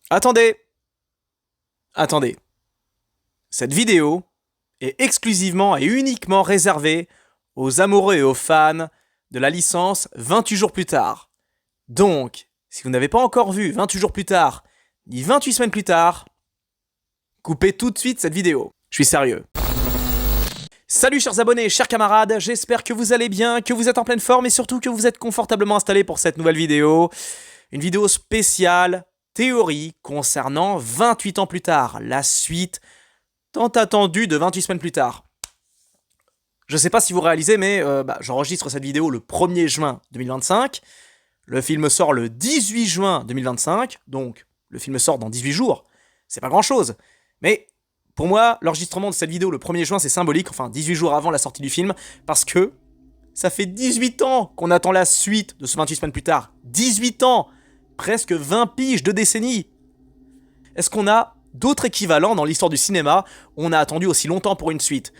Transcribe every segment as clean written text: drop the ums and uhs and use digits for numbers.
Attendez, attendez. Cette vidéo est exclusivement et uniquement réservée aux amoureux et aux fans de la licence 28 jours plus tard. Donc, si vous n'avez pas encore vu 28 jours plus tard, ni 28 semaines plus tard, coupez tout de suite cette vidéo. Je suis sérieux. Salut chers abonnés, chers camarades, j'espère que vous allez bien, que vous êtes en pleine forme et surtout que vous êtes confortablement installés pour cette nouvelle vidéo. Une vidéo spéciale, théorie, concernant 28 ans plus tard, la suite tant attendue de 28 semaines plus tard. Je sais pas si vous réalisez, mais j'enregistre cette vidéo le 1er juin 2025. Le film sort le 18 juin 2025, donc le film sort dans 18 jours. C'est pas grand chose, mais pour moi, l'enregistrement de cette vidéo le 1er juin, c'est symbolique, enfin 18 jours avant la sortie du film, parce que ça fait 18 ans qu'on attend la suite de ce 28 semaines plus tard. 18 ans! Presque 20 piges de décennies! Est-ce qu'on a d'autres équivalents dans l'histoire du cinéma où on a attendu aussi longtemps pour une suite?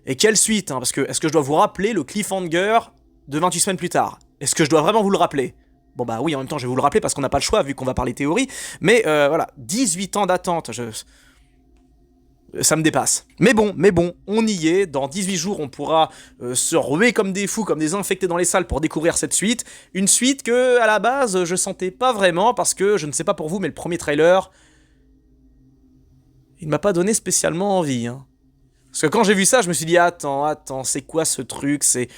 Et quelle suite, hein? Parce que est-ce que je dois vous rappeler le cliffhanger de 28 semaines plus tard? Est-ce que je dois vraiment vous le rappeler? Bon bah oui, en même temps je vais vous le rappeler parce qu'on n'a pas le choix vu qu'on va parler théorie, mais voilà, 18 ans d'attente, ça me dépasse. Mais bon, on y est. Dans 18 jours, on pourra se ruer comme des fous, comme des infectés dans les salles pour découvrir cette suite. Une suite que, à la base, je sentais pas vraiment parce que, je ne sais pas pour vous, mais le premier trailer, il m'a pas donné spécialement envie. Hein. Parce que quand j'ai vu ça, je me suis dit, attends, c'est quoi ce truc? C'est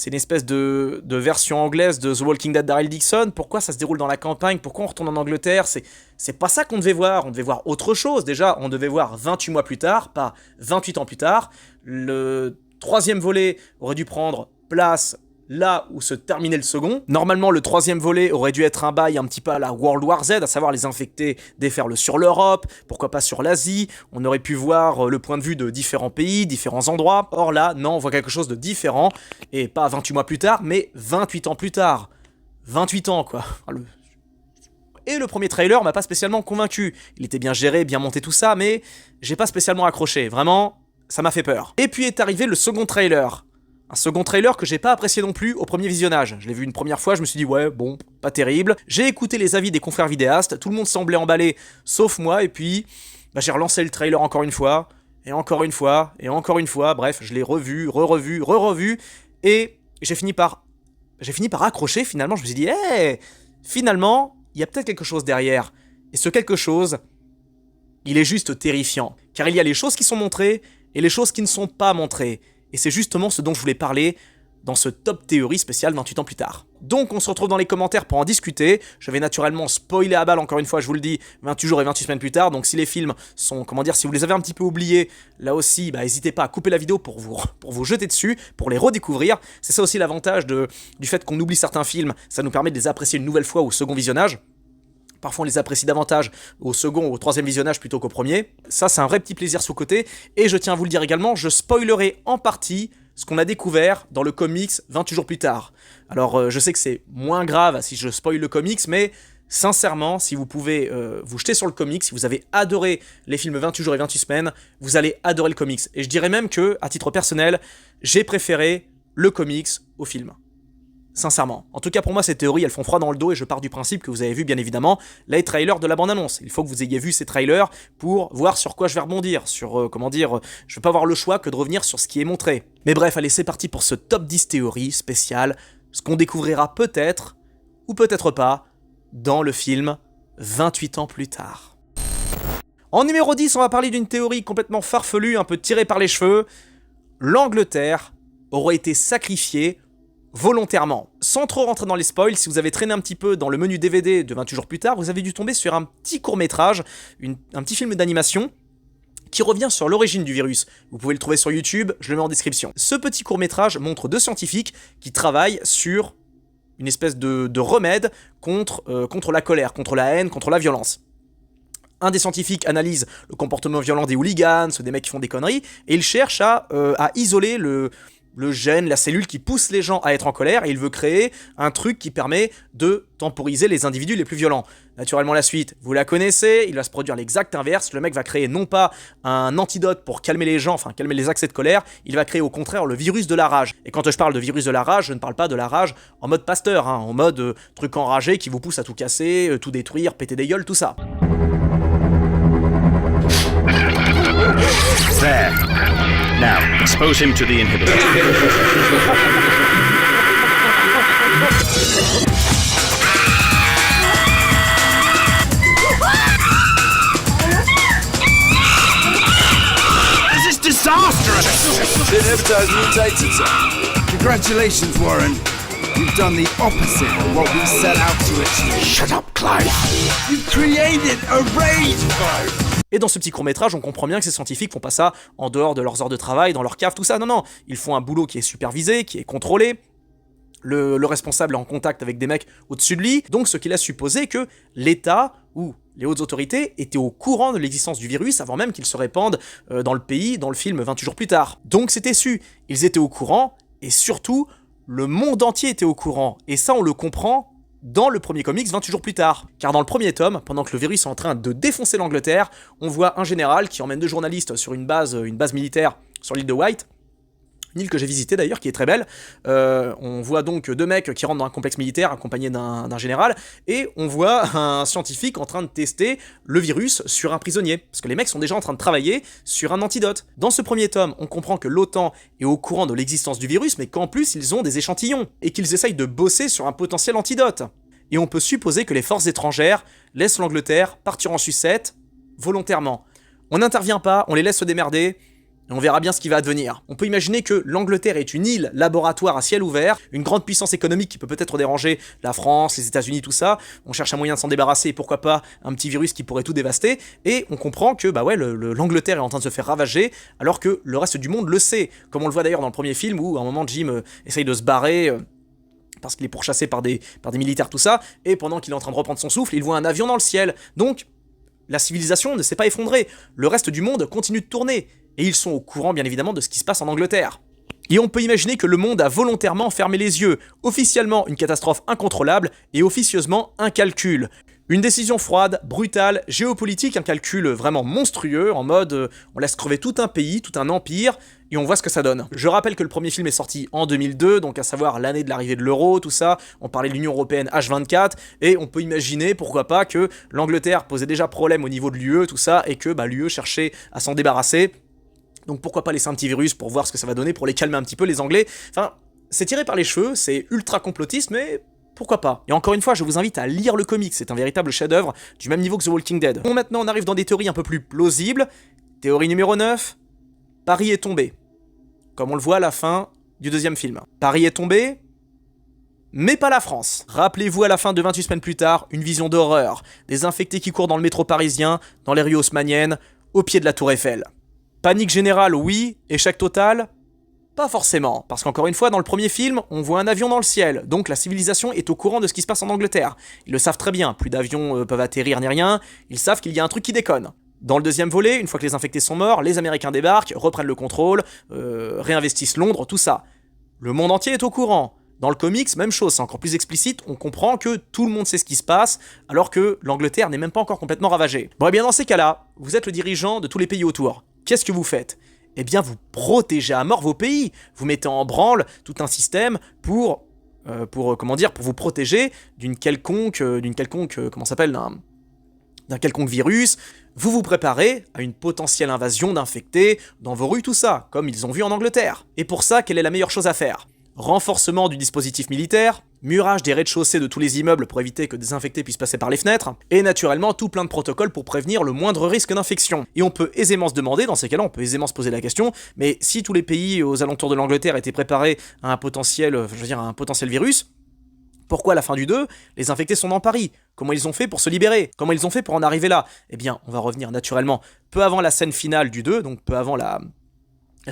une espèce de version anglaise de The Walking Dead d'Daryl Dixon. Pourquoi ça se déroule dans la campagne? Pourquoi on retourne en Angleterre? C'est pas ça qu'on devait voir. On devait voir autre chose. Déjà, on devait voir 28 mois plus tard, pas 28 ans plus tard. Le troisième volet aurait dû prendre place là où se terminait le second. Normalement, le troisième volet aurait dû être un bail un petit peu à la World War Z, à savoir les infectés déferlent sur l'Europe, pourquoi pas sur l'Asie. On aurait pu voir le point de vue de différents pays, différents endroits. Or là, non, on voit quelque chose de différent, et pas 28 mois plus tard, mais 28 ans plus tard. 28 ans, quoi. Et le premier trailer m'a pas spécialement convaincu. Il était bien géré, bien monté tout ça, mais j'ai pas spécialement accroché. Vraiment, ça m'a fait peur. Et puis est arrivé le second trailer. Un second trailer que j'ai pas apprécié non plus au premier visionnage. Je l'ai vu une première fois, je me suis dit ouais, bon, pas terrible. J'ai écouté les avis des confrères vidéastes, tout le monde semblait emballé, sauf moi, et puis j'ai relancé le trailer encore une fois, et encore une fois, et encore une fois, bref, je l'ai revu, re-revu, et j'ai fini par accrocher finalement, je me suis dit, finalement, il y a peut-être quelque chose derrière. Et ce quelque chose, il est juste terrifiant. Car il y a les choses qui sont montrées, et les choses qui ne sont pas montrées. Et c'est justement ce dont je voulais parler dans ce top théorie spécial 28 ans plus tard. Donc on se retrouve dans les commentaires pour en discuter. Je vais naturellement spoiler à balle, encore une fois, je vous le dis, 28 jours et 28 semaines plus tard. Donc si les films sont, si vous les avez un petit peu oubliés, là aussi, n'hésitez pas à couper la vidéo pour vous jeter dessus, pour les redécouvrir. C'est ça aussi l'avantage du fait qu'on oublie certains films, ça nous permet de les apprécier une nouvelle fois au second visionnage. Parfois on les apprécie davantage au second ou au troisième visionnage plutôt qu'au premier. Ça c'est un vrai petit plaisir sous côté. Et je tiens à vous le dire également, je spoilerai en partie ce qu'on a découvert dans le comics 28 jours plus tard. Alors je sais que c'est moins grave si je spoil le comics, mais sincèrement, si vous pouvez vous jeter sur le comics, si vous avez adoré les films 28 jours et 28 semaines, vous allez adorer le comics. Et je dirais même que, à titre personnel, j'ai préféré le comics au film. Sincèrement. En tout cas, pour moi, ces théories, elles font froid dans le dos et je pars du principe que vous avez vu, bien évidemment, les trailers de la bande-annonce. Il faut que vous ayez vu ces trailers pour voir sur quoi je vais rebondir, sur, je vais pas avoir le choix que de revenir sur ce qui est montré. Mais bref, allez, c'est parti pour ce top 10 théories spéciales, ce qu'on découvrira peut-être, ou peut-être pas, dans le film 28 ans plus tard. En numéro 10, on va parler d'une théorie complètement farfelue, un peu tirée par les cheveux. L'Angleterre aurait été sacrifiée volontairement. Sans trop rentrer dans les spoils, si vous avez traîné un petit peu dans le menu DVD de 28 jours plus tard, vous avez dû tomber sur un petit court-métrage, un petit film d'animation, qui revient sur l'origine du virus. Vous pouvez le trouver sur YouTube, je le mets en description. Ce petit court-métrage montre deux scientifiques qui travaillent sur une espèce de remède contre la colère, contre la haine, contre la violence. Un des scientifiques analyse le comportement violent des hooligans, des mecs qui font des conneries, et il cherche à isoler le gène, la cellule qui pousse les gens à être en colère, et il veut créer un truc qui permet de temporiser les individus les plus violents. Naturellement, la suite, vous la connaissez, il va se produire l'exact inverse, le mec va créer non pas un antidote pour calmer les gens, enfin calmer les accès de colère, il va créer au contraire le virus de la rage. Et quand je parle de virus de la rage, je ne parle pas de la rage en mode Pasteur, en mode truc enragé qui vous pousse à tout casser, tout détruire, péter des gueules, tout ça. There. Now, expose him to the inhibitor. This is disastrous! The inhibitor mutates itself. Congratulations, Warren. You've done the opposite of what we set out to achieve. Shut up, Clive! You've created a rage, Clive! Et dans ce petit court-métrage, on comprend bien que ces scientifiques font pas ça en dehors de leurs heures de travail, dans leur cave, tout ça. Non, non, ils font un boulot qui est supervisé, qui est contrôlé. Le responsable est en contact avec des mecs au-dessus de lui, donc ce qui laisse supposer que l'État ou les hautes autorités étaient au courant de l'existence du virus avant même qu'il se répande dans le pays, dans le film 28 jours plus tard. Donc c'était su, ils étaient au courant, et surtout, le monde entier était au courant, et ça on le comprend dans le premier comics 28 jours plus tard. Car dans le premier tome, pendant que le virus est en train de défoncer l'Angleterre, on voit un général qui emmène deux journalistes sur une base militaire sur l'île de White, une île que j'ai visitée d'ailleurs, qui est très belle. On voit donc deux mecs qui rentrent dans un complexe militaire accompagnés d'un général, et on voit un scientifique en train de tester le virus sur un prisonnier, parce que les mecs sont déjà en train de travailler sur un antidote. Dans ce premier tome, on comprend que l'OTAN est au courant de l'existence du virus, mais qu'en plus ils ont des échantillons, et qu'ils essayent de bosser sur un potentiel antidote. Et on peut supposer que les forces étrangères laissent l'Angleterre partir en sucette, volontairement. On n'intervient pas, on les laisse se démerder, et on verra bien ce qui va advenir. On peut imaginer que l'Angleterre est une île laboratoire à ciel ouvert, une grande puissance économique qui peut peut-être déranger la France, les États-Unis, tout ça. On cherche un moyen de s'en débarrasser, et pourquoi pas un petit virus qui pourrait tout dévaster. Et on comprend que l'Angleterre est en train de se faire ravager, alors que le reste du monde le sait. Comme on le voit d'ailleurs dans le premier film, où à un moment Jim essaye de se barrer parce qu'il est pourchassé par des militaires, tout ça, et pendant qu'il est en train de reprendre son souffle, il voit un avion dans le ciel. Donc, la civilisation ne s'est pas effondrée. Le reste du monde continue de tourner. Et ils sont au courant, bien évidemment, de ce qui se passe en Angleterre. Et on peut imaginer que le monde a volontairement fermé les yeux. Officiellement, une catastrophe incontrôlable, et officieusement, un calcul. Une décision froide, brutale, géopolitique, un calcul vraiment monstrueux, en mode on laisse crever tout un pays, tout un empire, et on voit ce que ça donne. Je rappelle que le premier film est sorti en 2002, donc à savoir l'année de l'arrivée de l'euro, tout ça, on parlait de l'Union Européenne H24, et on peut imaginer, pourquoi pas, que l'Angleterre posait déjà problème au niveau de l'UE, tout ça, et que l'UE cherchait à s'en débarrasser. Donc pourquoi pas laisser un petit virus pour voir ce que ça va donner, pour les calmer un petit peu les Anglais. Enfin, c'est tiré par les cheveux, c'est ultra complotiste, mais pourquoi pas. Et encore une fois, je vous invite à lire le comic, c'est un véritable chef-d'œuvre du même niveau que The Walking Dead. Bon, maintenant on arrive dans des théories un peu plus plausibles. Théorie numéro 9, Paris est tombé. Comme on le voit à la fin du deuxième film. Paris est tombé, mais pas la France. Rappelez-vous à la fin de 28 semaines plus tard, une vision d'horreur. Des infectés qui courent dans le métro parisien, dans les rues haussmanniennes, au pied de la tour Eiffel. Panique générale, oui. Échec total, pas forcément. Parce qu'encore une fois, dans le premier film, on voit un avion dans le ciel. Donc la civilisation est au courant de ce qui se passe en Angleterre. Ils le savent très bien. Plus d'avions peuvent atterrir ni rien. Ils savent qu'il y a un truc qui déconne. Dans le deuxième volet, une fois que les infectés sont morts, les Américains débarquent, reprennent le contrôle, réinvestissent Londres, tout ça. Le monde entier est au courant. Dans le comics, même chose, c'est encore plus explicite, on comprend que tout le monde sait ce qui se passe, alors que l'Angleterre n'est même pas encore complètement ravagée. Bon, et bien dans ces cas-là, vous êtes le dirigeant de tous les pays autour. Qu'est-ce que vous faites ? Eh bien, vous protégez à mort vos pays. Vous mettez en branle tout un système pour vous protéger d'un quelconque virus. Vous vous préparez à une potentielle invasion d'infectés dans vos rues, tout ça, comme ils ont vu en Angleterre. Et pour ça, quelle est la meilleure chose à faire ? Renforcement du dispositif militaire, murage des rez-de-chaussée de tous les immeubles pour éviter que des infectés puissent passer par les fenêtres, et naturellement tout plein de protocoles pour prévenir le moindre risque d'infection. Et on peut aisément se demander, dans ces cas-là, on peut aisément se poser la question, mais si tous les pays aux alentours de l'Angleterre étaient préparés à un potentiel virus, pourquoi à la fin du 2, les infectés sont dans Paris ? Comment ils ont fait pour se libérer ? Comment ils ont fait pour en arriver là ? Eh bien, on va revenir naturellement peu avant la scène finale du 2, donc peu avant la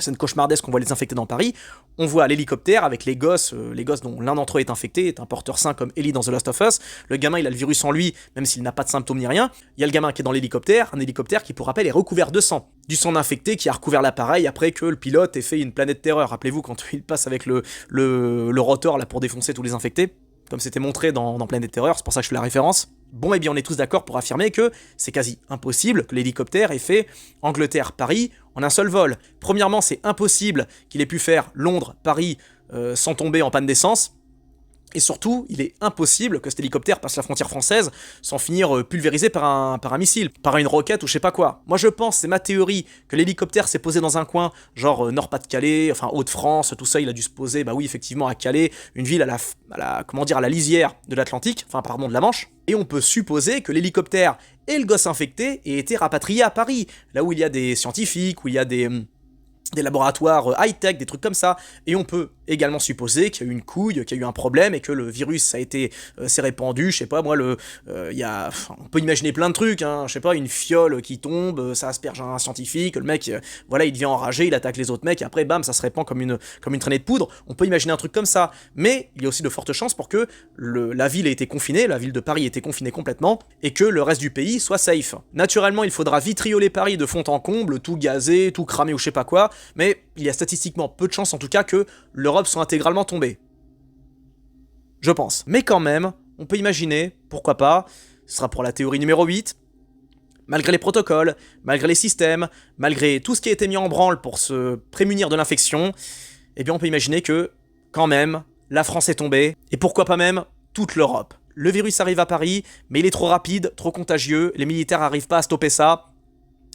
scène cauchemardesque qu'on voit les infectés dans Paris. On voit l'hélicoptère avec les gosses dont l'un d'entre eux est infecté, est un porteur sain comme Ellie dans The Last of Us. Le gamin, il a le virus en lui, même s'il n'a pas de symptômes ni rien. Il y a le gamin qui est dans l'hélicoptère, un hélicoptère qui, pour rappel, est recouvert de sang. Du sang infecté qui a recouvert l'appareil après que le pilote ait fait une planète terreur. Rappelez-vous quand il passe avec le rotor là pour défoncer tous les infectés, comme c'était montré dans Planète Terreur, c'est pour ça que je fais la référence. Bon, eh bien on est tous d'accord pour affirmer que c'est quasi impossible que l'hélicoptère ait fait Angleterre-Paris en un seul vol. Premièrement, c'est impossible qu'il ait pu faire Londres-Paris sans tomber en panne d'essence. Et surtout, il est impossible que cet hélicoptère passe la frontière française sans finir pulvérisé par un missile, par une roquette ou je sais pas quoi. Moi je pense, c'est ma théorie, que l'hélicoptère s'est posé dans un coin, genre Nord-Pas-de-Calais, enfin Hauts-de-France, tout ça, il a dû se poser, bah oui, effectivement, à Calais, une ville à la lisière de l'Atlantique, enfin pardon, de la Manche. Et on peut supposer que l'hélicoptère et le gosse infecté aient été rapatriés à Paris, là où il y a des scientifiques, où il y a des laboratoires high-tech, des trucs comme ça, et on peut également supposer qu'il y a eu une couille, qu'il y a eu un problème, et que le virus s'est répandu, je sais pas moi, on peut imaginer plein de trucs, hein, je sais pas, une fiole qui tombe, ça asperge un scientifique, le mec, voilà, il devient enragé, il attaque les autres mecs, et après, bam, ça se répand comme une traînée de poudre, on peut imaginer un truc comme ça, mais il y a aussi de fortes chances pour que la ville ait été confinée, la ville de Paris ait été confinée complètement, et que le reste du pays soit safe. Naturellement, il faudra vitrioler Paris de fond en comble, tout gazer, tout cramer ou je sais pas quoi, mais il y a statistiquement peu de chances en tout cas que l'Europe soit intégralement tombée. Je pense. Mais quand même, on peut imaginer, pourquoi pas, ce sera pour la théorie numéro 8, malgré les protocoles, malgré les systèmes, malgré tout ce qui a été mis en branle pour se prémunir de l'infection, eh bien on peut imaginer que, quand même, la France est tombée, et pourquoi pas même toute l'Europe. Le virus arrive à Paris, mais il est trop rapide, trop contagieux, les militaires n'arrivent pas à stopper ça,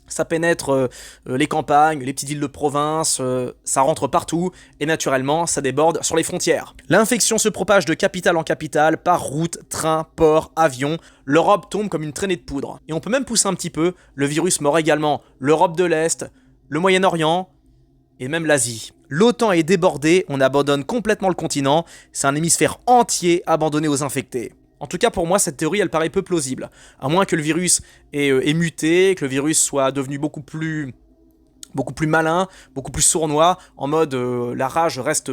ça pénètre les campagnes, les petites villes de province, ça rentre partout, et naturellement, ça déborde sur les frontières. L'infection se propage de capitale en capitale, par route, train, port, avion, l'Europe tombe comme une traînée de poudre. Et on peut même pousser un petit peu, le virus mord également l'Europe de l'Est, le Moyen-Orient, et même l'Asie. L'OTAN est débordée, on abandonne complètement le continent, c'est un hémisphère entier abandonné aux infectés. En tout cas, pour moi, cette théorie, elle paraît peu plausible. À moins que le virus ait muté, que le virus soit devenu beaucoup plus malin, beaucoup plus sournois, en mode la rage reste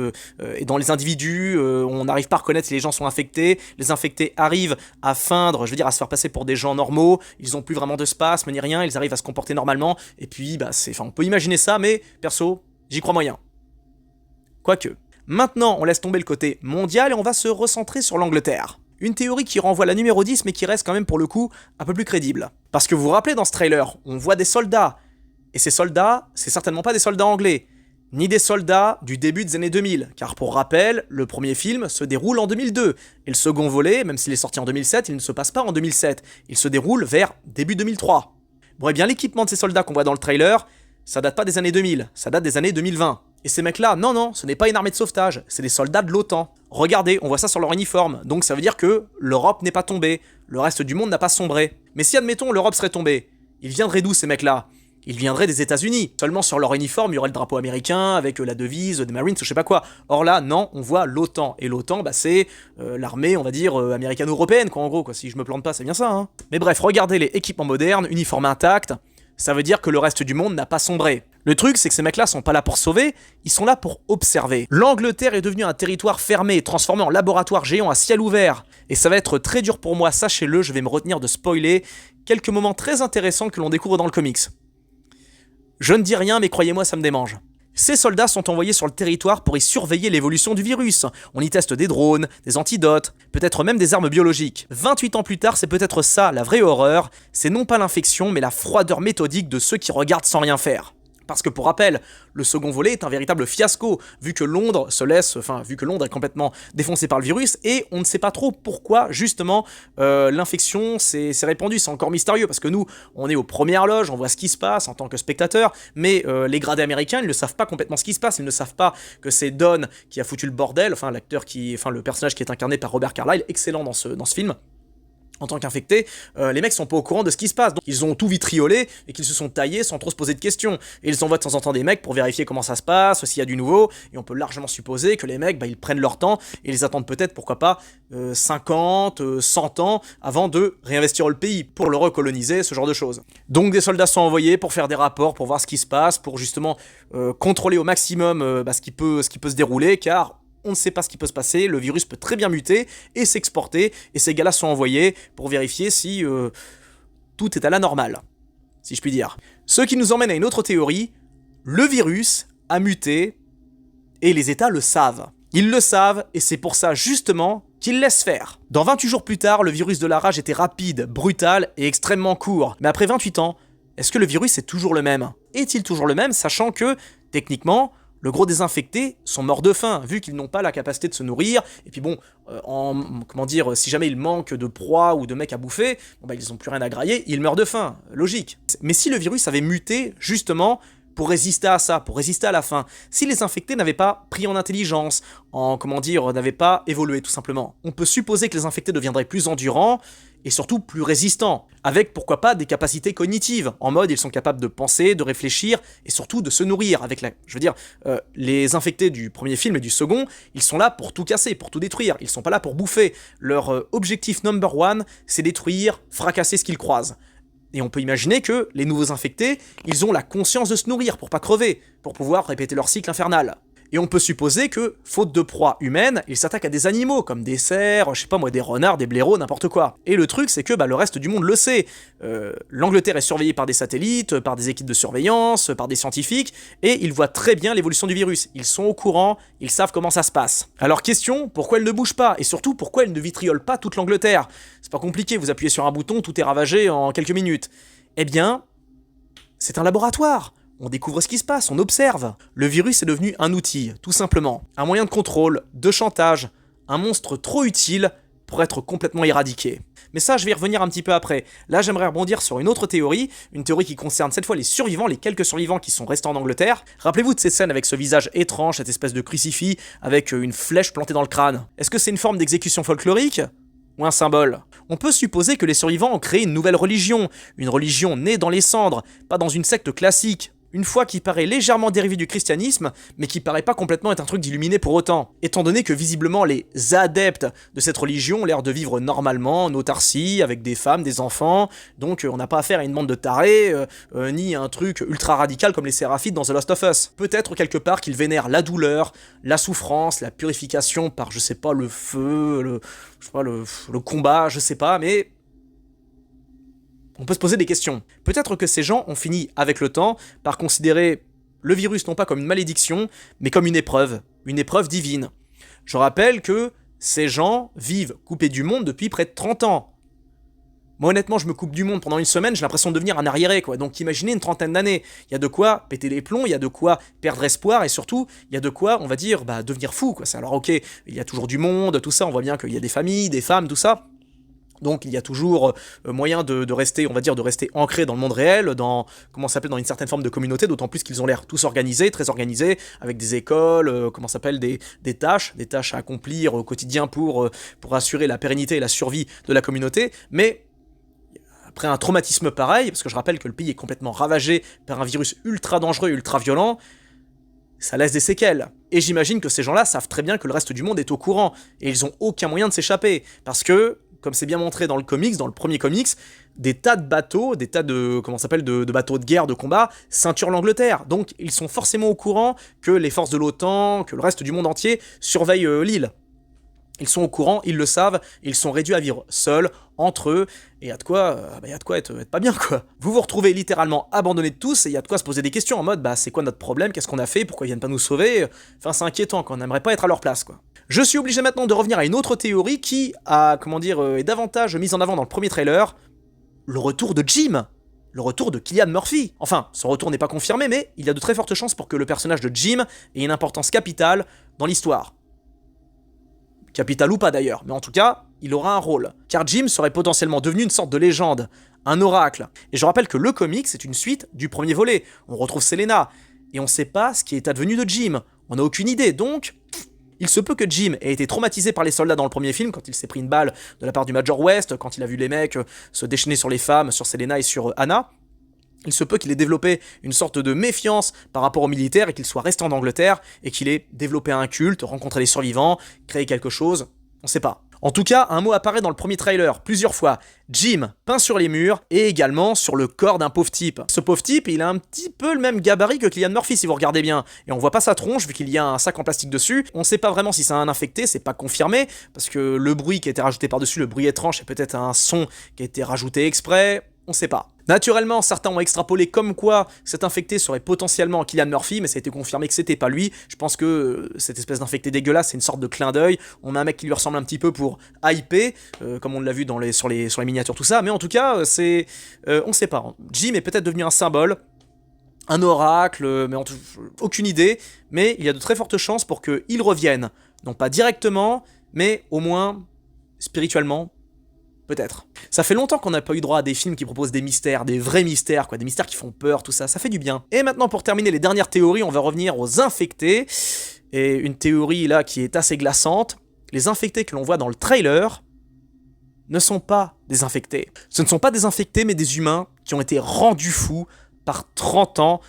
dans les individus, on n'arrive pas à reconnaître si les gens sont infectés, les infectés arrivent à feindre, je veux dire à se faire passer pour des gens normaux, ils n'ont plus vraiment de spasme ni rien, ils arrivent à se comporter normalement, et puis on peut imaginer ça, mais perso, j'y crois moyen. Quoique. Maintenant, on laisse tomber le côté mondial et on va se recentrer sur l'Angleterre. Une théorie qui renvoie à la numéro 10 mais qui reste quand même pour le coup un peu plus crédible. Parce que vous vous rappelez dans ce trailer, on voit des soldats. Et ces soldats, c'est certainement pas des soldats anglais, ni des soldats du début des années 2000. Car pour rappel, le premier film se déroule en 2002. Et le second volet, même s'il est sorti en 2007, il ne se passe pas en 2007. Il se déroule vers début 2003. Bon et bien l'équipement de ces soldats qu'on voit dans le trailer, ça date pas des années 2000, ça date des années 2020. Et ces mecs-là, non, ce n'est pas une armée de sauvetage, c'est des soldats de l'OTAN. Regardez, on voit ça sur leur uniforme, donc ça veut dire que l'Europe n'est pas tombée, le reste du monde n'a pas sombré. Mais si, admettons, l'Europe serait tombée, ils viendraient d'où ces mecs-là? Ils viendraient des États-Unis. Seulement sur leur uniforme, il y aurait le drapeau américain, avec la devise des Marines, je sais pas quoi. Or là, non, on voit l'OTAN. Et l'OTAN, c'est l'armée, on va dire, américano-européenne, quoi, en gros, quoi. Si je me plante pas, c'est bien ça, hein. Mais bref, regardez les équipements modernes, uniformes intacts, ça veut dire que le reste du monde n'a pas sombré. Le truc, c'est que ces mecs-là sont pas là pour sauver, ils sont là pour observer. L'Angleterre est devenue un territoire fermé, transformé en laboratoire géant à ciel ouvert. Et ça va être très dur pour moi, sachez-le, je vais me retenir de spoiler quelques moments très intéressants que l'on découvre dans le comics. Je ne dis rien, mais croyez-moi, ça me démange. Ces soldats sont envoyés sur le territoire pour y surveiller l'évolution du virus. On y teste des drones, des antidotes, peut-être même des armes biologiques. 28 ans plus tard, c'est peut-être ça, la vraie horreur. C'est non pas l'infection, mais la froideur méthodique de ceux qui regardent sans rien faire. Parce que pour rappel, le second volet est un véritable fiasco, vu que Londres est complètement défoncé par le virus, et on ne sait pas trop pourquoi, justement, l'infection s'est répandue. C'est encore mystérieux, parce que nous, on est aux premières loges, on voit ce qui se passe en tant que spectateur, mais les gradés américains, ils ne savent pas complètement ce qui se passe, ils ne savent pas que c'est Don qui a foutu le bordel, le personnage qui est incarné par Robert Carlyle, excellent dans ce film. En tant qu'infectés, les mecs sont pas au courant de ce qui se passe. Donc ils ont tout vitriolé et qu'ils se sont taillés sans trop se poser de questions. Et ils envoient de temps en temps des mecs pour vérifier comment ça se passe, s'il y a du nouveau. Et on peut largement supposer que les mecs, ils prennent leur temps et ils attendent peut-être, pourquoi pas, 50, 100 ans avant de réinvestir le pays pour le recoloniser, ce genre de choses. Donc des soldats sont envoyés pour faire des rapports, pour voir ce qui se passe, pour justement contrôler au maximum ce qui peut se dérouler, car on ne sait pas ce qui peut se passer, le virus peut très bien muter et s'exporter, et ces gars-là sont envoyés pour vérifier si tout est à la normale, si je puis dire. Ce qui nous emmène à une autre théorie, le virus a muté, et les États le savent. Ils le savent, et c'est pour ça justement qu'ils laissent faire. Dans 28 jours plus tard, le virus de la rage était rapide, brutal et extrêmement court. Mais après 28 ans, est-ce que le virus est toujours le même? Est-il toujours le même, sachant que, techniquement, le gros des infectés sont morts de faim, vu qu'ils n'ont pas la capacité de se nourrir, et puis bon, si jamais il manque de proies ou de mecs à bouffer, bon bah ils ont plus rien à grailler, ils meurent de faim, logique. Mais si le virus avait muté, justement, pour résister à ça, pour résister à la faim, si les infectés n'avaient pas pris en intelligence, n'avaient pas évolué tout simplement, on peut supposer que les infectés deviendraient plus endurants, et surtout plus résistants, avec pourquoi pas des capacités cognitives, en mode ils sont capables de penser, de réfléchir, et surtout de se nourrir, les infectés du premier film et du second, ils sont là pour tout casser, pour tout détruire, ils sont pas là pour bouffer, leur objectif number one, c'est détruire, fracasser ce qu'ils croisent. Et on peut imaginer que les nouveaux infectés, ils ont la conscience de se nourrir pour pas crever, pour pouvoir répéter leur cycle infernal. Et on peut supposer que, faute de proie humaine, ils s'attaquent à des animaux, comme des cerfs, des renards, des blaireaux, n'importe quoi. Et le truc, c'est que le reste du monde le sait. L'Angleterre est surveillée par des satellites, par des équipes de surveillance, par des scientifiques, et ils voient très bien l'évolution du virus. Ils sont au courant, ils savent comment ça se passe. Alors question, pourquoi elle ne bouge pas? Et surtout, pourquoi elle ne vitriole pas toute l'Angleterre? C'est pas compliqué, vous appuyez sur un bouton, tout est ravagé en quelques minutes. Eh bien, c'est un laboratoire. On découvre ce qui se passe, on observe. Le virus est devenu un outil, tout simplement. Un moyen de contrôle, de chantage, un monstre trop utile pour être complètement éradiqué. Mais ça, je vais y revenir un petit peu après. Là, j'aimerais rebondir sur une autre théorie, une théorie qui concerne cette fois les survivants, les quelques survivants qui sont restés en Angleterre. Rappelez-vous de ces scènes avec ce visage étrange, cette espèce de crucifix avec une flèche plantée dans le crâne. Est-ce que c'est une forme d'exécution folklorique ? Ou un symbole? On peut supposer que les survivants ont créé une nouvelle religion, une religion née dans les cendres, pas dans une secte classique. Une foi qui paraît légèrement dérivée du christianisme, mais qui paraît pas complètement être un truc d'illuminé pour autant. Étant donné que visiblement les adeptes de cette religion ont l'air de vivre normalement, en autarcie, avec des femmes, des enfants, donc on n'a pas affaire à une bande de tarés, ni à un truc ultra radical comme les Séraphites dans The Last of Us. Peut-être quelque part qu'ils vénèrent la douleur, la souffrance, la purification par, le feu, le combat, je sais pas, mais... on peut se poser des questions. Peut-être que ces gens ont fini, avec le temps, par considérer le virus non pas comme une malédiction, mais comme une épreuve divine. Je rappelle que ces gens vivent coupés du monde depuis près de 30 ans. Moi honnêtement, je me coupe du monde pendant une semaine, j'ai l'impression de devenir un arriéré, quoi. Donc imaginez une trentaine d'années. Il y a de quoi péter les plombs, il y a de quoi perdre espoir, et surtout, il y a de quoi, on va dire, devenir fou, quoi. Alors ok, il y a toujours du monde, tout ça, on voit bien qu'il y a des familles, des femmes, tout ça. Donc il y a toujours moyen de rester, on va dire, de rester ancré dans le monde réel, dans une certaine forme de communauté, d'autant plus qu'ils ont l'air tous organisés, très organisés, avec des écoles, des tâches à accomplir au quotidien pour assurer la pérennité et la survie de la communauté, mais après un traumatisme pareil, parce que je rappelle que le pays est complètement ravagé par un virus ultra dangereux, ultra violent, ça laisse des séquelles. Et j'imagine que ces gens-là savent très bien que le reste du monde est au courant, et ils ont aucun moyen de s'échapper, parce que comme c'est bien montré dans le comics, dans le premier comics, des tas de bateaux, de bateaux de guerre, de combat, ceinturent l'Angleterre. Donc ils sont forcément au courant que les forces de l'OTAN, que le reste du monde entier surveillent l'île. Ils sont au courant, ils le savent, ils sont réduits à vivre seuls, entre eux, et il y a de quoi être pas bien, quoi. Vous vous retrouvez littéralement abandonnés de tous, et il y a de quoi se poser des questions en mode, c'est quoi notre problème, qu'est-ce qu'on a fait, pourquoi ils viennent pas nous sauver, enfin c'est inquiétant, quoi, on n'aimerait pas être à leur place, quoi. Je suis obligé maintenant de revenir à une autre théorie qui est davantage mise en avant dans le premier trailer, le retour de Jim. Le retour de Cillian Murphy. Enfin, son retour n'est pas confirmé, mais il y a de très fortes chances pour que le personnage de Jim ait une importance capitale dans l'histoire. Capitale ou pas d'ailleurs, mais en tout cas, il aura un rôle. Car Jim serait potentiellement devenu une sorte de légende, un oracle. Et je rappelle que le comic, c'est une suite du premier volet. On retrouve Selena, et on sait pas ce qui est advenu de Jim. On n'a aucune idée, donc... il se peut que Jim ait été traumatisé par les soldats dans le premier film, quand il s'est pris une balle de la part du Major West, quand il a vu les mecs se déchaîner sur les femmes, sur Selena et sur Anna. Il se peut qu'il ait développé une sorte de méfiance par rapport aux militaires et qu'il soit resté en Angleterre et qu'il ait développé un culte, rencontré les survivants, créé quelque chose, on sait pas. En tout cas, un mot apparaît dans le premier trailer plusieurs fois. Jim peint sur les murs et également sur le corps d'un pauvre type. Ce pauvre type, il a un petit peu le même gabarit que Cillian Murphy si vous regardez bien. Et on voit pas sa tronche vu qu'il y a un sac en plastique dessus. On sait pas vraiment si c'est un infecté, c'est pas confirmé. Parce que le bruit qui a été rajouté par-dessus, le bruit étrange, c'est peut-être un son qui a été rajouté exprès. On sait pas. Naturellement, certains ont extrapolé comme quoi cet infecté serait potentiellement Cillian Murphy, mais ça a été confirmé que c'était pas lui. Je pense que cette espèce d'infecté dégueulasse, c'est une sorte de clin d'œil. On a un mec qui lui ressemble un petit peu pour hyper, comme on l'a vu sur les miniatures, tout ça. Mais en tout cas, on sait pas. Jim est peut-être devenu un symbole un oracle, mais aucune idée, mais il y a de très fortes chances pour qu'ils reviennent. Non pas directement, mais au moins spirituellement, peut-être. Ça fait longtemps qu'on n'a pas eu droit à des films qui proposent des mystères, des vrais mystères, quoi, des mystères qui font peur, tout ça, ça fait du bien. Et maintenant, pour terminer les dernières théories, on va revenir aux infectés, et une théorie là qui est assez glaçante. Les infectés que l'on voit dans le trailer ne sont pas des infectés. Ce ne sont pas des infectés, mais des humains qui ont été rendus fous par 30 ans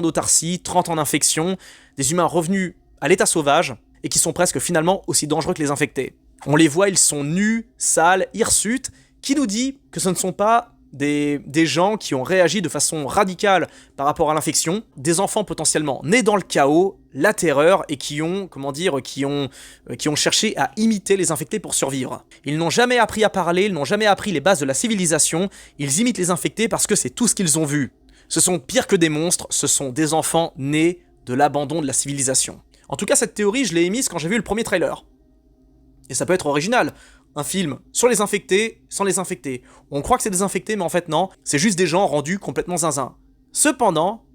d'autarcie, 30 ans d'infection, des humains revenus à l'état sauvage, et qui sont presque finalement aussi dangereux que les infectés. On les voit, ils sont nus, sales, hirsutes, qui nous dit que ce ne sont pas des gens qui ont réagi de façon radicale par rapport à l'infection, des enfants potentiellement nés dans le chaos, la terreur, et qui ont cherché à imiter les infectés pour survivre. Ils n'ont jamais appris à parler, ils n'ont jamais appris les bases de la civilisation, ils imitent les infectés parce que c'est tout ce qu'ils ont vu. Ce sont pire que des monstres, ce sont des enfants nés de l'abandon de la civilisation. En tout cas, cette théorie, je l'ai émise quand j'ai vu le premier trailer. Et ça peut être original. Un film sur les infectés, sans les infectés. On croit que c'est des infectés, mais en fait non, c'est juste des gens rendus complètement zinzin. Cependant,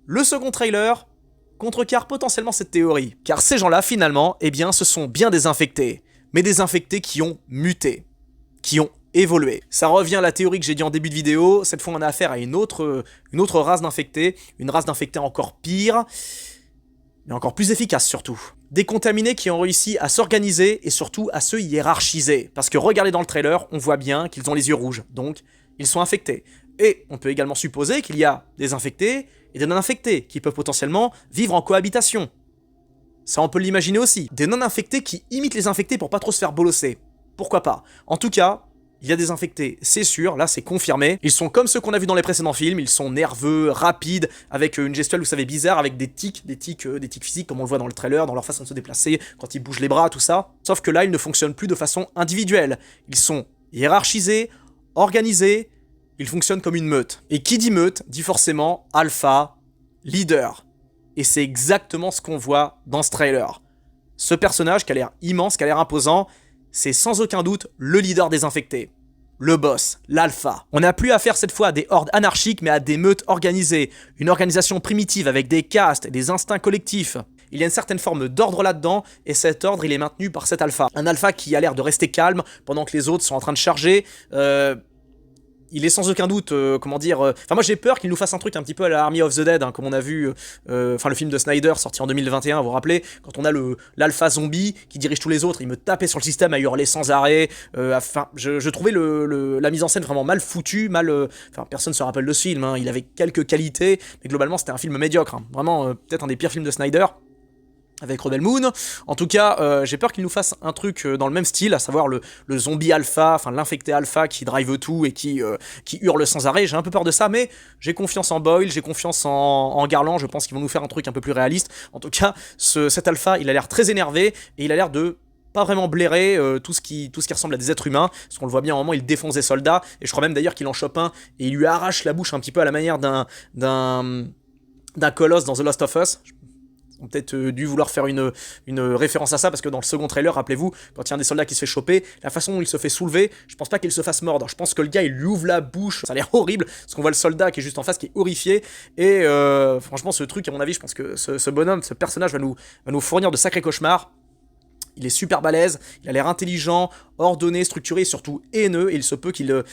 le second trailer contrecarre potentiellement cette théorie. Car ces gens-là, finalement, eh bien, ce sont bien des infectés. Mais des infectés qui ont muté. Qui ont évolué. Ça revient à la théorie que j'ai dit en début de vidéo. Cette fois, on a affaire à une autre race d'infectés. Une race d'infectés encore pire. Mais encore plus efficace surtout. Des contaminés qui ont réussi à s'organiser et surtout à se hiérarchiser. Parce que regardez dans le trailer, on voit bien qu'ils ont les yeux rouges, donc ils sont infectés. Et on peut également supposer qu'il y a des infectés et des non-infectés qui peuvent potentiellement vivre en cohabitation. Ça on peut l'imaginer aussi. Des non-infectés qui imitent les infectés pour pas trop se faire bolosser. Pourquoi pas? En tout cas, il y a des infectés, c'est sûr, là c'est confirmé. Ils sont comme ceux qu'on a vus dans les précédents films, ils sont nerveux, rapides, avec une gestuelle, vous savez, bizarre, avec des tics physiques, comme on le voit dans le trailer, dans leur façon de se déplacer, quand ils bougent les bras, tout ça. Sauf que là, ils ne fonctionnent plus de façon individuelle. Ils sont hiérarchisés, organisés, ils fonctionnent comme une meute. Et qui dit meute, dit forcément alpha, leader. Et c'est exactement ce qu'on voit dans ce trailer. Ce personnage qui a l'air immense, qui a l'air imposant, c'est sans aucun doute le leader des infectés. Le boss, l'alpha. On n'a plus affaire cette fois à des hordes anarchiques, mais à des meutes organisées. Une organisation primitive avec des castes et des instincts collectifs. Il y a une certaine forme d'ordre là-dedans, et cet ordre, il est maintenu par cet alpha. Un alpha qui a l'air de rester calme, pendant que les autres sont en train de charger. Il est sans aucun doute, Enfin, moi j'ai peur qu'il nous fasse un truc un petit peu à la Army of the Dead, hein, comme on a vu, le film de Snyder sorti en 2021, vous vous rappelez, quand on a l'alpha zombie qui dirige tous les autres, il me tapait sur le système à hurler sans arrêt. Je trouvais la mise en scène vraiment mal foutue, personne se rappelle de ce film, hein, il avait quelques qualités, mais globalement c'était un film médiocre, hein, vraiment peut-être un des pires films de Snyder. Avec Rebel Moon. En tout cas, j'ai peur qu'il nous fasse un truc dans le même style, à savoir le zombie alpha, enfin l'infecté alpha qui drive tout et qui hurle sans arrêt. J'ai un peu peur de ça, mais j'ai confiance en Boyle, j'ai confiance en Garland, je pense qu'ils vont nous faire un truc un peu plus réaliste. En tout cas, cet alpha, il a l'air très énervé, et il a l'air de pas vraiment blairer tout ce qui ressemble à des êtres humains, parce qu'on le voit bien, à un moment, il défonce des soldats, et je crois même d'ailleurs qu'il en chope un, et il lui arrache la bouche un petit peu à la manière d'un colosse dans The Last of Us. On peut-être dû vouloir faire une référence à ça, parce que dans le second trailer, rappelez-vous, quand il y a un des soldats qui se fait choper, la façon dont il se fait soulever, je pense pas qu'il se fasse mordre. Je pense que le gars, il lui ouvre la bouche, ça a l'air horrible, parce qu'on voit le soldat qui est juste en face, qui est horrifié, et franchement, ce truc, à mon avis, je pense que ce bonhomme, ce personnage va nous fournir de sacrés cauchemars. Il est super balèze, il a l'air intelligent, ordonné, structuré et surtout haineux, et il se peut qu'il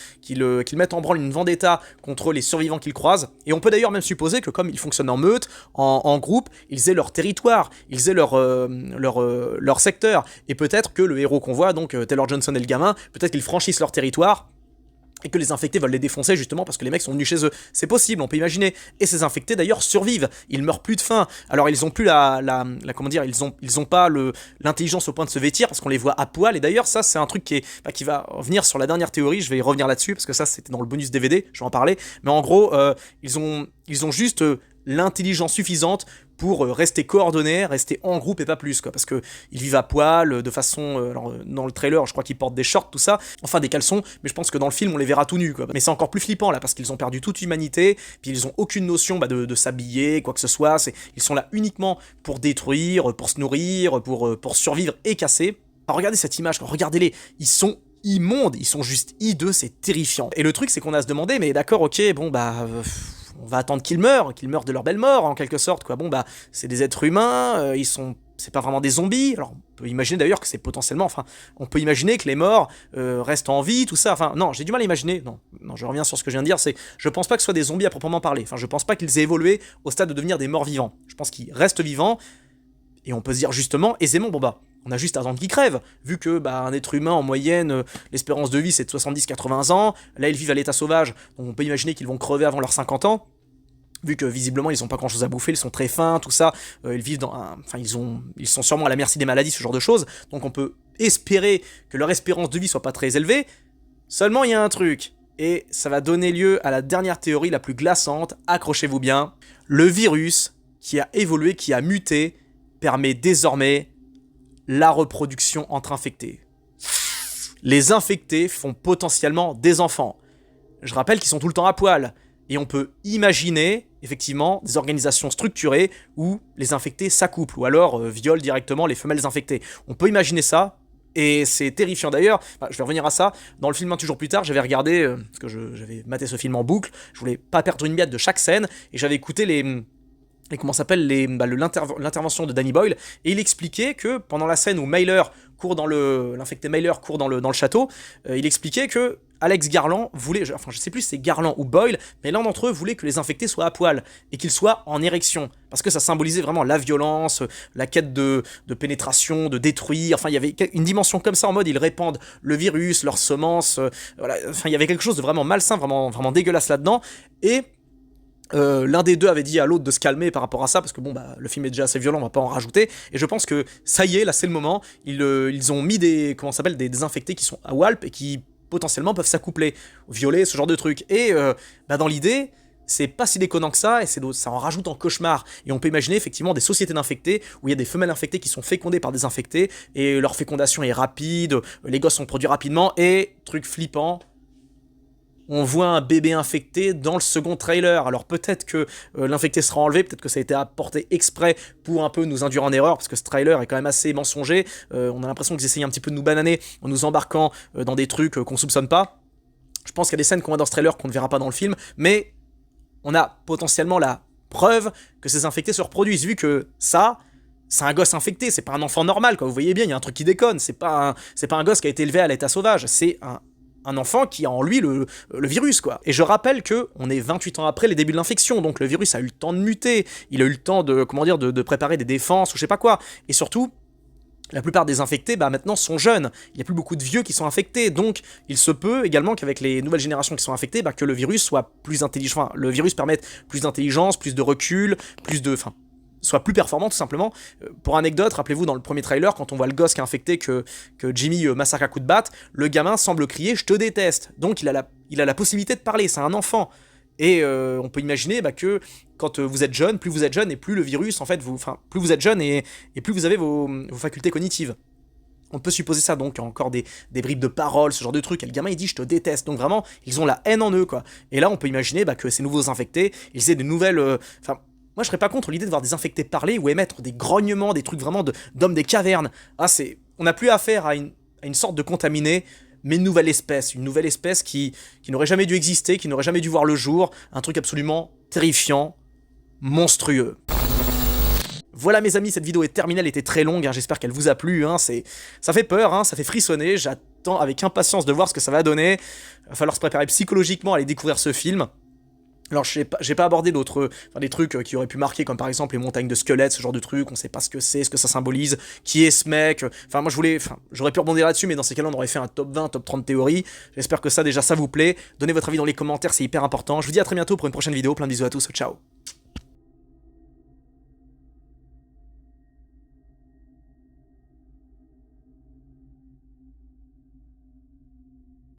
mette en branle une vendetta contre les survivants qu'il croise. Et on peut d'ailleurs même supposer que comme ils fonctionnent en meute, en groupe, ils aient leur territoire, ils aient leur secteur, et peut-être que le héros qu'on voit, donc Taylor Johnson et le gamin, peut-être qu'ils franchissent leur territoire, et que les infectés veulent les défoncer justement parce que les mecs sont venus chez eux. C'est possible, on peut imaginer. Et ces infectés d'ailleurs survivent, ils meurent plus de faim. Alors ils ont plus ils ont pas l'intelligence au point de se vêtir parce qu'on les voit à poil. Et d'ailleurs ça c'est un truc qui va revenir sur la dernière théorie, je vais y revenir là-dessus parce que ça c'était dans le bonus DVD, je vais en parler. Mais en gros, ils ont juste l'intelligence suffisante pour rester coordonnés, rester en groupe et pas plus, quoi, parce que ils vivent à poil, de façon, alors, dans le trailer, je crois qu'ils portent des shorts, tout ça, enfin des caleçons, mais je pense que dans le film, on les verra tout nus, quoi. Mais c'est encore plus flippant, là, parce qu'ils ont perdu toute humanité, puis ils ont aucune notion de s'habiller, quoi que ce soit, ils sont là uniquement pour détruire, pour se nourrir, pour survivre et casser. Alors, regardez cette image, regardez-les, ils sont immondes, ils sont juste hideux, c'est terrifiant. Et le truc, c'est qu'on a à se demander, mais d'accord, ok, bon, on va attendre qu'ils meurent de leur belle mort, en quelque sorte, quoi. Bon, bah, c'est des êtres humains, c'est pas vraiment des zombies. Alors, on peut imaginer d'ailleurs que c'est potentiellement, on peut imaginer que les morts restent en vie, tout ça. Enfin, non, j'ai du mal à imaginer. Non, je reviens sur ce que je viens de dire. Je pense pas que ce soit des zombies à proprement parler. Enfin, je pense pas qu'ils aient évolué au stade de devenir des morts vivants. Je pense qu'ils restent vivants. Et on peut se dire justement, aisément, bon bah, on a juste à attendre qu'ils crèvent, vu que bah, un être humain en moyenne, l'espérance de vie c'est de 70-80 ans, là ils vivent à l'état sauvage, donc on peut imaginer qu'ils vont crever avant leurs 50 ans, vu que visiblement ils ont pas grand chose à bouffer, ils sont très fins, tout ça, ils vivent ils sont sûrement à la merci des maladies, ce genre de choses, donc on peut espérer que leur espérance de vie soit pas très élevée, seulement il y a un truc, et ça va donner lieu à la dernière théorie la plus glaçante, accrochez-vous bien, le virus qui a évolué, qui a muté, permet désormais la reproduction entre infectés. Les infectés font potentiellement des enfants. Je rappelle qu'ils sont tout le temps à poil. Et on peut imaginer, effectivement, des organisations structurées où les infectés s'accouplent, ou alors violent directement les femelles infectées. On peut imaginer ça, et c'est terrifiant d'ailleurs. Je vais revenir à ça. Dans le film 20 jours plus tard, j'avais regardé, parce que j'avais maté ce film en boucle, je voulais pas perdre une miette de chaque scène, et j'avais écouté l'intervention de Danny Boyle, et il expliquait que pendant la scène où l'infecté Myler court dans le château, il expliquait que Alex Garland voulait, je sais plus si c'est Garland ou Boyle, mais l'un d'entre eux voulait que les infectés soient à poil, et qu'ils soient en érection, parce que ça symbolisait vraiment la violence, la quête de pénétration, de détruire, il y avait une dimension comme ça, en mode ils répandent le virus, leurs semences, voilà, il y avait quelque chose de vraiment malsain, vraiment, vraiment dégueulasse là-dedans, et l'un des deux avait dit à l'autre de se calmer par rapport à ça, parce que bon bah le film est déjà assez violent, on va pas en rajouter, et je pense que ça y est, là c'est le moment, ils ont mis des désinfectés qui sont à Walp et qui potentiellement peuvent s'accoupler, violer, ce genre de trucs, et dans l'idée, c'est pas si déconnant que ça, et ça en rajoute en cauchemar, et on peut imaginer effectivement des sociétés d'infectés, où il y a des femelles infectées qui sont fécondées par des infectés, et leur fécondation est rapide, les gosses sont produits rapidement, et truc flippant, on voit un bébé infecté dans le second trailer. Alors peut-être que l'infecté sera enlevé, peut-être que ça a été apporté exprès pour un peu nous induire en erreur, parce que ce trailer est quand même assez mensonger. On a l'impression qu'ils essayent un petit peu de nous bananer en nous embarquant dans des trucs qu'on soupçonne pas. Je pense qu'il y a des scènes qu'on voit dans ce trailer qu'on ne verra pas dans le film, mais on a potentiellement la preuve que ces infectés se reproduisent, vu que ça... c'est un gosse infecté, c'est pas un enfant normal, quoi. Vous voyez bien, il y a un truc qui déconne, c'est pas un gosse qui a été élevé à l'état sauvage, c'est un enfant qui a en lui le virus, quoi. Et je rappelle que on est 28 ans après les débuts de l'infection, donc le virus a eu le temps de muter, il a eu le temps de préparer des défenses ou je sais pas quoi. Et surtout, la plupart des infectés, maintenant, sont jeunes. Il n'y a plus beaucoup de vieux qui sont infectés, donc il se peut également qu'avec les nouvelles générations qui sont infectées, que le virus soit plus intelligent, le virus permette plus d'intelligence, plus de recul, soit plus performant tout simplement. Pour anecdote, rappelez-vous dans le premier trailer, quand on voit le gosse qui est infecté que Jimmy massacre à coups de batte, le gamin semble crier « je te déteste ». Donc il a la possibilité de parler, c'est un enfant. Et on peut imaginer que quand vous êtes jeune, plus vous êtes jeune et plus le virus, en fait, plus vous êtes jeune et plus vous avez vos facultés cognitives. On peut supposer ça, donc, encore des bribes de paroles, ce genre de trucs, et le gamin il dit « je te déteste », donc vraiment, ils ont la haine en eux, quoi. Et là, on peut imaginer que ces nouveaux infectés, ils aient de nouvelles... moi, je serais pas contre l'idée de voir des infectés parler ou émettre des grognements, des trucs vraiment d'hommes des cavernes. On n'a plus affaire à une sorte de contaminé, mais une nouvelle espèce qui n'aurait jamais dû exister, qui n'aurait jamais dû voir le jour, un truc absolument terrifiant, monstrueux. Voilà mes amis, cette vidéo est terminée, elle était très longue, j'espère qu'elle vous a plu, ça fait peur, ça fait frissonner, j'attends avec impatience de voir ce que ça va donner, il va falloir se préparer psychologiquement à aller découvrir ce film. Alors j'ai pas abordé des trucs qui auraient pu marquer, comme par exemple les montagnes de squelettes, ce genre de trucs, on sait pas ce que c'est, ce que ça symbolise, qui est ce mec, moi j'aurais pu rebondir là-dessus, mais dans ces cas-là on aurait fait un top 20, top 30 théories, j'espère que ça déjà ça vous plaît, donnez votre avis dans les commentaires, c'est hyper important, je vous dis à très bientôt pour une prochaine vidéo, plein de bisous à tous, ciao.